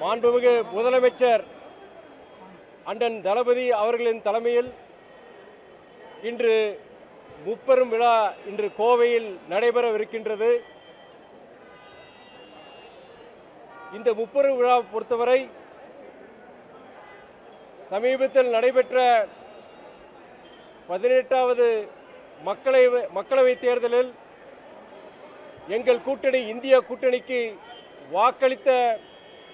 மாண்புமிகு முதலமைச்சர் அண்ணன் தளபதி அவர்களின் தலைமையில் இன்று முப்பெரும் விழா இன்று கோவையில் நடைபெறவிருக்கின்றது. இந்த முப்பெரும் விழா பொறுத்தவரை சமீபத்தில் நடைபெற்ற 18வது மக்களவைத் தேர்தலில் எங்கள் கூட்டணி இந்திய கூட்டணிக்கு வாக்களித்த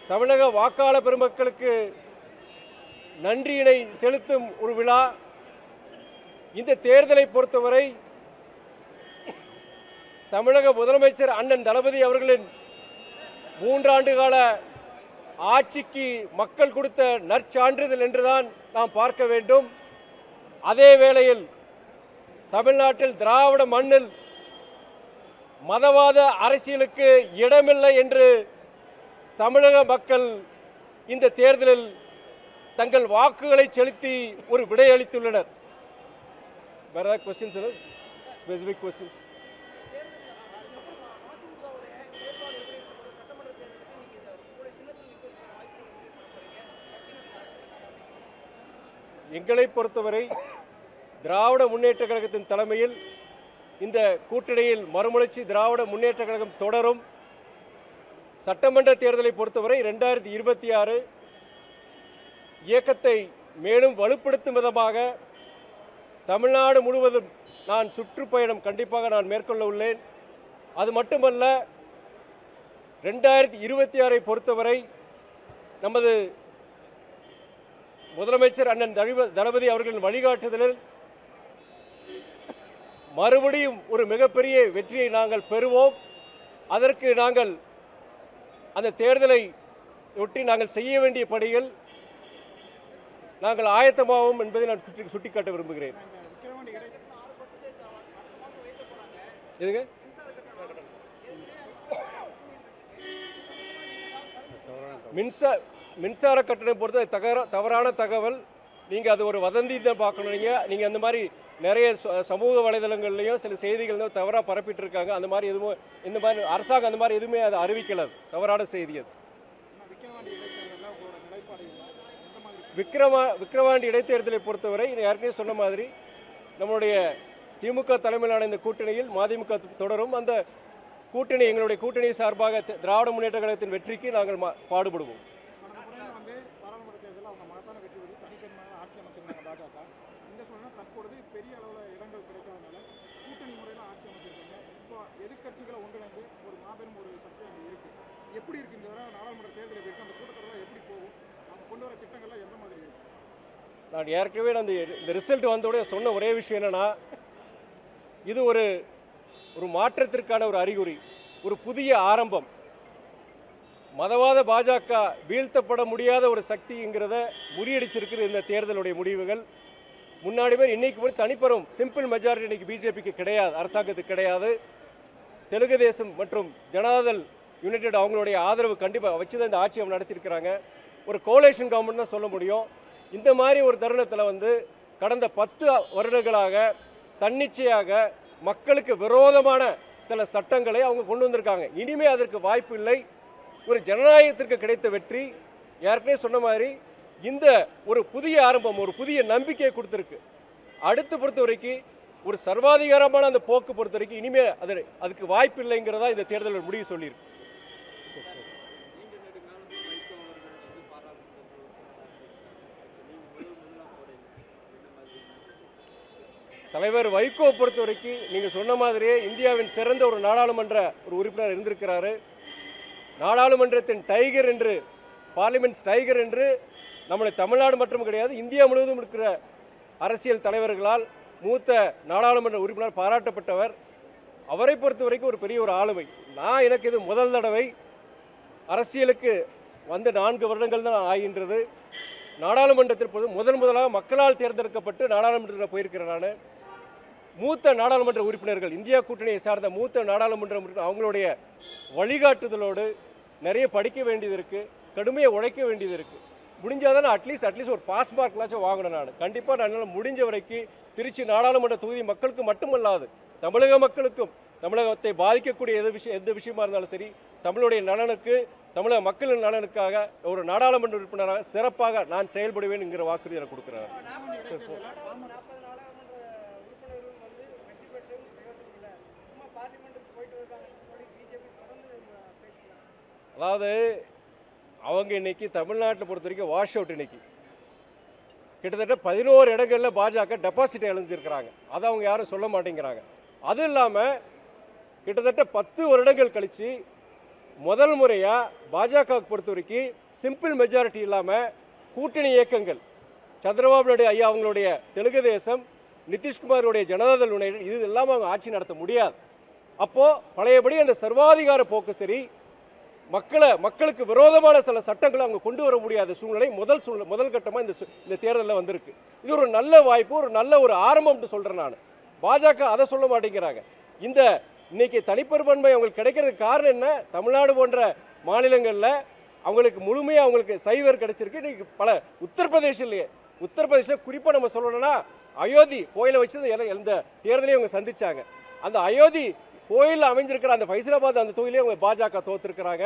தமிழக வாக்காளர் பெருமக்களுக்கு நன்றியினை செலுத்தும் ஒரு விழா. இந்த தேர்தலை பொறுத்தவரை தமிழக முதலமைச்சர் அண்ணன் தளபதி அவர்களின் 3 ஆண்டு கால ஆட்சிக்கு மக்கள் கொடுத்த நற்சான்றிதழ் என்றுதான் நாம் பார்க்க வேண்டும். அதே வேளையில் தமிழ்நாட்டில் திராவிட மண்ணில் மதவாத அரசியலுக்கு இடமில்லை என்று தமிழக மக்கள் இந்த தேர்தலில் தங்கள் வாக்குகளை செலுத்தி ஒரு விடையளித்துள்ளனர். வேற ஏதாவது क्वेश्चंस है? Specific questions? எங்களை பொறுத்தவரை திராவிட முன்னேற்ற கழகத்தின் தலைமையில் இந்த கூட்டணியில் மறுமலர்ச்சி திராவிட முன்னேற்ற கழகம் தொடரும். சட்டமன்ற தேர்தலை பொறுத்தவரை 2026 இயக்கத்தை மேலும் வலுப்படுத்தும் விதமாக தமிழ்நாடு முழுவதும் நான் சுற்றுப்பயணம் கண்டிப்பாக நான் மேற்கொள்ள உள்ளேன். அது மட்டுமல்ல, 2026 பொறுத்தவரை நமது முதலமைச்சர் அண்ணன் தளபதி அவர்களின் வழிகாட்டுதலில் மறுபடியும் ஒரு மிகப்பெரிய வெற்றியை நாங்கள் பெறுவோம். அதற்கு நாங்கள் அந்த தேர்தலை ஒட்டி நாங்கள் செய்ய வேண்டிய பணிகள் நாங்கள் ஆயத்தமாவோம் என்பதை நான் சுட்டிக்காட்ட விரும்புகிறேன். மின்சார கட்டணம் பொறுத்த தவறான தகவல். நீங்கள் அது ஒரு வதந்தி தான் பார்க்கணும். நீங்கள் அந்த மாதிரி நிறைய சமூக வலைதளங்கள்லையும் சில செய்திகள் தவறாக பரப்பிட்டு இருக்காங்க. அந்த மாதிரி எதுவும் இந்த மாதிரி அரசாங்கம் அந்த மாதிரி எதுவுமே அதை அறிவிக்கல. தவறான செய்தி அது. விக்கிரவாண்டி இடைத்தேர்தலை பொறுத்தவரை ஏற்கனவே சொன்ன மாதிரி நம்மளுடைய திமுக தலைமையிலான இந்த கூட்டணியில் மதிமுக தொடரும். அந்த கூட்டணி எங்களுடைய கூட்டணி சார்பாக திராவிட முன்னேற்ற கழகத்தின் வெற்றிக்கு நாங்கள் பாடுபடுவோம். பெரிய அளவில் இடங்கள் கிடைக்காதனால கூட்டணி முறையில் ஆட்சி அமைச்சிருக்காங்க. இப்போ எதிர்கட்சிகளை ஒன்றிணைந்து ஒரு மாபெரும் ஒரு சக்தி அங்கே இருக்கு. எப்படி இருக்கு இந்த தடவை நாடாளுமன்ற தேர்தலை வச்சு அந்த கூட்டத்தொடர் எப்படி போகும்? அவங்க கொண்டு வர திட்டங்கள்லாம் எந்த மாதிரி இருக்கு? நான் ஏற்கனவே இந்த ரிசல்ட் வந்தோடனே சொன்ன ஒரே விஷயம் என்னன்னா, இது ஒரு மாற்றத்திற்கான ஒரு அறிகுறி, ஒரு புதிய ஆரம்பம். மதவாத பாஜக வீழ்த்தப்பட முடியாத ஒரு சக்திங்கிறத முறியடிச்சிருக்கிற இந்த தேர்தலுடைய முடிவுகள். முன்னாடி பேர் இன்னைக்கு போய் தனிப்பெரும் சிம்பிள் மெஜாரிட்டி இன்னைக்கு பிஜேபிக்கு கிடையாது, அரசாங்கத்துக்கு கிடையாது. தெலுங்கு தேசம் மற்றும் ஜனதாதள் யுனைடெட் அவங்களுடைய ஆதரவு கண்டிப்பாக வச்சு தான் இந்த ஆட்சியை நடத்தியிருக்கிறாங்க. ஒரு கோலேஷன் கவர்மெண்ட் தான் சொல்ல முடியும். இந்த மாதிரி ஒரு தருணத்தில் கடந்த 10 வருடங்களாக தன்னிச்சையாக மக்களுக்கு விரோதமான சில சட்டங்களை அவங்க கொண்டு வந்திருக்காங்க. இனிமே அதற்கு வாய்ப்பு இல்லை. ஒரு ஜனநாயகத்திற்கு கிடைத்த வெற்றி ஏற்கனவே சொன்ன மாதிரி இந்த ஒரு புதிய ஆரம்பம், ஒரு புதிய நம்பிக்கையை கொடுத்துருக்கு. அடுத்து பொறுத்த வரைக்கும் ஒரு சர்வாதிகாரமான அந்த போக்கு பொறுத்த வரைக்கும் இனிமே அதுக்கு வாய்ப்பு இல்லைங்கிறதா இந்த தேர்தல் முடிவு சொல்லியிருக்கு. தலைவர் வைகோ பொறுத்த வரைக்கும் நீங்கள் சொன்ன மாதிரியே இந்தியாவின் சிறந்த ஒரு நாடாளுமன்ற உறுப்பினர் இருந்திருக்கிறாரு. நாடாளுமன்றத்தின் டைகர் என்று, பார்லிமெண்ட்ஸ் டைகர் என்று நம்முடைய தமிழ்நாடு மட்டும் கிடையாது, இந்தியா முழுவதும் இருக்கிற அரசியல் தலைவர்களால் மூத்த நாடாளுமன்ற உறுப்பினர் பாராட்டப்பட்டவர். அவரை பொறுத்த வரைக்கும் ஒரு பெரிய ஒரு ஆளுமை. எனக்கு இது முதல் தடவை அரசியலுக்கு வந்து 4 வருடங்கள் தான் ஆகின்றது. நாடாளுமன்றத்தில் முதலாக மக்களால் தேர்ந்தெடுக்கப்பட்டு நாடாளுமன்றத்தில் போயிருக்கிறேன். நான் மூத்த நாடாளுமன்ற உறுப்பினர்கள், இந்தியா கூட்டணியை சார்ந்த மூத்த நாடாளுமன்ற உறுப்பினர் அவங்களுடைய வழிகாட்டுதலோடு நிறைய படிக்க வேண்டியது இருக்குது, கடுமையாக உழைக்க வேண்டியது இருக்குது. முடிஞ்சால் தான் அட்லீஸ்ட் ஒரு பாஸ் மார்க்லாச்சும் வாங்கணும். நான் கண்டிப்பாக என்னால் முடிஞ்ச வரைக்கும் திருச்சி நாடாளுமன்ற தொகுதி மக்களுக்கு மட்டுமல்லாது தமிழக மக்களுக்கும், தமிழகத்தை பாதிக்கக்கூடிய எந்த விஷயமா இருந்தாலும் சரி, தமிழுடைய நலனுக்கு தமிழக மக்களின் நலனுக்காக ஒரு நாடாளுமன்ற உறுப்பினராக சிறப்பாக நான் செயல்படுவேன் என்கிற வாக்குறுதி எனக்கு கொடுக்குறாரு. விக்கிரவாண்டி இடைத்தேர்தலில் பாமக 40 நாடாளுமன்ற உறுப்பினர்கள் வந்து வெற்றி பெற்றும் பிரயோஜனம் இல்லை, சும்மா பார்லிமெண்ட்டுக்கு போயிட்டு இருக்காங்கன்னு சொல்லி பிஜேபி தொடர்ந்து பேசுகிறாங்க. அதாவது அவங்க இன்னைக்கு தமிழ்நாட்டில் பொறுத்த வரைக்கும் வாஷ் அவுட் இன்னைக்கு கிட்டத்தட்ட 11 இடங்களில் பாஜக டெபாசிட் இழந்திருக்கிறாங்க. அதை அவங்க யாரும் சொல்ல மாட்டேங்கிறாங்க. அது இல்லாமல் கிட்டத்தட்ட 10 வருடங்கள் கழித்து முதல் முறையாக பாஜக பொறுத்த வரைக்கும் சிம்பிள் மெஜாரிட்டி இல்லாமல் கூட்டணி இயக்கங்கள் சந்திரபாபு நாயுடு ஐயா அவங்களுடைய தெலுங்கு தேசம், நிதிஷ்குமாருடைய ஜனதாதள் யுனைடெட் இது இல்லாமல் அவங்க ஆட்சி நடத்த முடியாது. அப்போது பழையபடி அந்த சர்வாதிகார போக்கு சரி, மக்களுக்கு விரோதமான சில சட்டங்களை அவங்க கொண்டு வர முடியாத சூழ்நிலை முதல் கட்டமாக இந்த தேர்தலில் வந்திருக்கு. இது ஒரு நல்ல வாய்ப்பு, ஒரு நல்ல ஒரு ஆரம்பம்னு சொல்கிறேன் நான். பாஜக அதை சொல்ல மாட்டேங்கிறாங்க. இன்னைக்கு தனிப்பெரும்பான்மை அவங்களுக்கு கிடைக்கிறதுக்கு காரணம் என்ன? தமிழ்நாடு போன்ற மாநிலங்களில் அவங்களுக்கு முழுமையாக அவங்களுக்கு சைவர் கிடைச்சிருக்கு. இன்னைக்கு பல உத்தரப்பிரதேசில் குறிப்பாக நம்ம சொல்லணும்னா அயோத்தி கோயிலை வச்சு எந்த தேர்தலையும் அவங்க சந்திச்சாங்க. அந்த அயோத்தி கோயிலில் அமைஞ்சிருக்கிற அந்த ஃபைசலாபாத் அந்த தொகுதியிலே அவங்க பாஜக தோற்றுருக்கிறாங்க.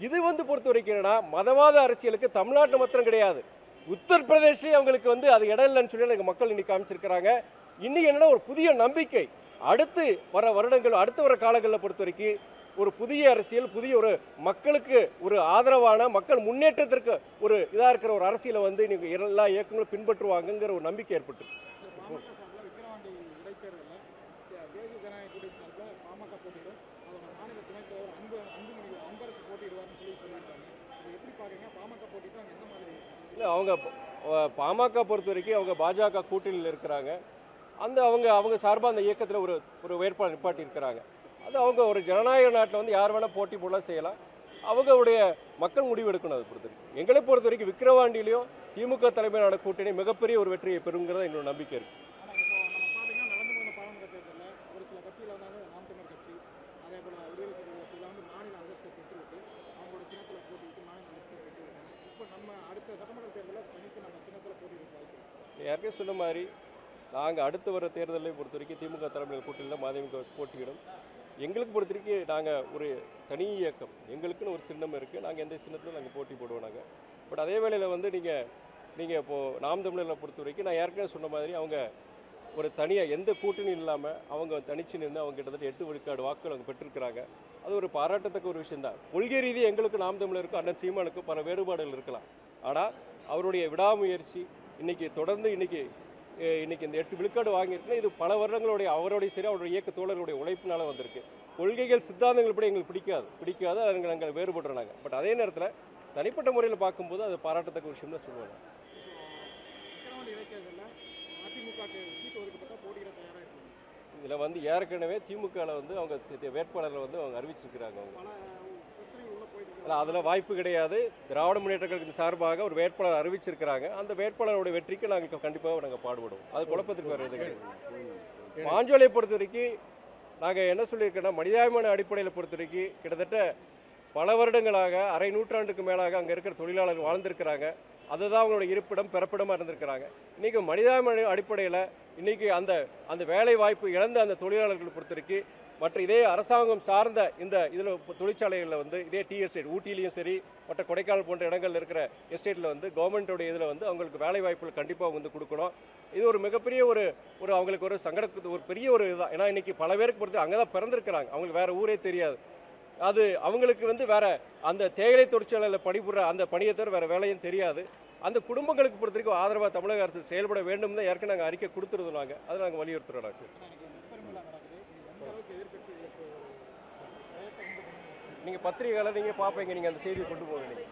இது பொறுத்த வரைக்கும் என்னன்னா மதவாத அரசியலுக்கு தமிழ்நாட்டில் மாத்திரம் கிடையாது, உத்தரப்பிரதேசிலே அவங்களுக்கு அது இடம் இல்லைன்னு சொல்லி எனக்கு மக்கள் இன்னைக்கு காமிச்சிருக்கிறாங்க. இன்னைக்கு என்னன்னா ஒரு புதிய நம்பிக்கை அடுத்து வர வருடங்கள் அடுத்து வர காலங்களில் பொறுத்த வரைக்கும் ஒரு புதிய அரசியல், புதிய ஒரு மக்களுக்கு ஒரு ஆதரவான மக்கள் முன்னேற்றத்திற்கு ஒரு இதாக இருக்கிற ஒரு அரசியலை இன்னைக்கு எல்லா இயக்கங்களும் பின்பற்றுவாங்கங்கிற ஒரு நம்பிக்கை ஏற்பட்டு. பாமக சார்பில் விக்கிரவாண்டி இடைத்தேர்தலில் தேசிய ஜனநாயக கூட்டணி சார்பில் பாமக போட்டியிடும், அதோட மாநில துணைத் தலைவர் அன்பரசு போட்டியிடுவார்னு சொல்லியிருக்காங்க. அதை எப்படி பார்க்குறீங்க? பாமக போட்டிட்டு அங்கே எந்த மாதிரி? இல்லை, அவங்க பாமக பொறுத்த வரைக்கும் அவங்க பாஜக கூட்டணியில் இருக்கிறாங்க. அவங்க சார்பாக அந்த இயக்கத்தில் ஒரு வேட்பாளர் நிப்பாட்டி இருக்கிறாங்க. அது அவங்க ஒரு ஜனநாயக நாட்டில் யார் வேணால் போட்டி போடலாம் செய்யலாம். அவங்களுடைய மக்கள் முடிவு எடுக்கணும். அதை பொறுத்த வரைக்கும் எங்களை பொறுத்த வரைக்கும் விக்கிரவாண்டியிலையும் திமுக தலைமையிலான கூட்டணி மிகப்பெரிய ஒரு வெற்றியை பெறுங்கிறத என்னோட நம்பிக்கை இருக்குது. ஆனால் இப்போ நம்ம பார்த்தீங்கன்னா நடந்து போன பாராளுமன்ற தேர்தலில் ஒரு சில கட்சியில் நாம் தமிழர் கட்சி, அதே போல் விடுதலை சிறுத்தை கட்சியில் மாநில அந்தஸ்தை பெற்றுவிட்டு அவங்களோட சின்னத்தில் போட்டிட்டு மாநில அந்தஸ்தை பெற்றுவிட்டாங்க. இப்போ நம்ம அடுத்த சட்டமன்ற தேர்தலில் தனித்து நம்ம சின்னத்தில் போட்டியிட வாய்ப்பு. யாருக்கே சொன்ன மாதிரி நாங்கள் அடுத்து வர தேர்தலை பொறுத்த வரைக்கும் திமுக தலைமையில் கூட்டணியில் மதிமுக போட்டியிடும். எங்களுக்கு பொறுத்த வரைக்கும் நாங்கள் ஒரு தனி இயக்கம், எங்களுக்குன்னு ஒரு சின்னம் இருக்குது. நாங்கள் எந்த சின்னத்திலும் நாங்கள் போட்டி போடுவோம். பட் அதே வேளையில் நீங்கள் இப்போது நாம் தமிழரை பொறுத்த வரைக்கும் நான் ஏற்கனவே சொன்ன மாதிரி அவங்க ஒரு தனியாக எந்த கூட்டணியும் இல்லாமல் அவங்க தனிச்சு நின்று அவங்க கிட்டத்தட்ட 8 விழுக்காடு வாக்குகள் அவங்க பெற்றிருக்கிறாங்க. அது ஒரு பாராட்டத்தக்க ஒரு விஷயம்தான். கொள்கை ரீதி எங்களுக்கு நாம் தமிழருக்கும் அண்ணன் சீமானுக்கும் பல வேறுபாடுகள் இருக்கலாம். ஆனால் அவருடைய விடாமுயற்சி தொடர்ந்து இன்னைக்கு இந்த 8 விழுக்காடு வாங்கியிருக்குன்னா இது பல வருடங்களுடைய அவருடைய சரி அவருடைய இயக்க தோழர்களுடைய உழைப்பினால வந்திருக்கு. கொள்கைகள் சித்தாந்தங்கள் படி எங்களுக்கு பிடிக்காது அது நாங்கள் வேறுபடுறோம். பட் அதே நேரத்தில் தனிப்பட்ட முறையில் பார்க்கும்போது அது பாராட்டத்தக்க விஷயம் தான் சொல்லுவாங்க. விக்கிரவாண்டி இடைத்தேர்தலில் அதிமுகவுக்கு சீட் ஒதுக்கப்பட்ட போட்டியிட தயாராக இருக்காங்க. இதில் ஏற்கனவே திமுகவில் அவங்க வேட்பாளரை அவங்க அறிவிச்சிருக்கிறாங்க. அவங்க பல பிரச்சனைகள் உள்ள போயிட்டு இல்லை, அதில் வாய்ப்பு கிடையாது. திராவிட முன்னேற்ற கழகத்தின் சார்பாக ஒரு வேட்பாளர் அறிவிச்சிருக்கிறாங்க. அந்த வேட்பாளருடைய வெற்றிக்கு நாங்கள் கண்டிப்பாக பாடுபடுவோம். அது குழப்பத்துக்கு வர்றது கிடையாது. மாஞ்சோலை பொறுத்த வரைக்கும் நாங்கள் என்ன சொல்லியிருக்கோன்னா மனிதாபிமான அடிப்படையில் பொறுத்த வரைக்கும் கிட்டத்தட்ட பல வருடங்களாக அரை நூற்றாண்டுக்கு மேலாக அங்கே இருக்கிற தொழிலாளர்கள் வாழ்ந்திருக்கிறாங்க. அதுதான் அவங்களோட இருப்பிடம் பிறப்பிடமாக இருந்திருக்கிறாங்க. இன்றைக்கி மனிதாபிமான அடிப்படையில் இன்றைக்கி அந்த வேலை வாய்ப்பு இழந்த அந்த தொழிலாளர்களை பொறுத்த வரைக்கும் மற்ற இதே அரசாங்கம் சார்ந்த இதில் தொழிற்சாலைகளில் இதே டி எஸ்டேட் ஊட்டிலையும் சரி மற்ற கொடைக்கானல் போன்ற இடங்களில் இருக்கிற எஸ்டேட்டில் கவர்மெண்ட்டோடைய இதில் அவங்களுக்கு வேலை வாய்ப்புகள் கண்டிப்பாக கொடுக்கணும். இது ஒரு மிகப்பெரிய ஒரு அவங்களுக்கு ஒரு சங்கடத்துக்கு ஒரு பெரிய ஒரு இதுதான். ஏன்னா இன்றைக்கி பல பேருக்கு பொறுத்து அங்கே தான் பிறந்திருக்கிறாங்க, அவங்களுக்கு வேறு ஊரே தெரியாது. அது அவங்களுக்கு வேறு அந்த தேயிலை தொழிற்சாலையில் பணிபுற அந்த பணியை தவிர வேறு வேலையும் தெரியாது. அந்த குடும்பங்களுக்கு பொறுத்த வரைக்கும் ஆதரவாக தமிழக அரசு செயல்பட வேண்டும் தான் ஏற்கனவே நாங்கள் அறிக்கை கொடுத்துருந்தோம். அதை நாங்கள் வலியுறுத்துகிறோம். நீங்கள் பத்திரிகையாளர் நீங்கள் பார்ப்பீங்க, நீங்கள் அந்த செய்தியை கொண்டு போக வேண்டிய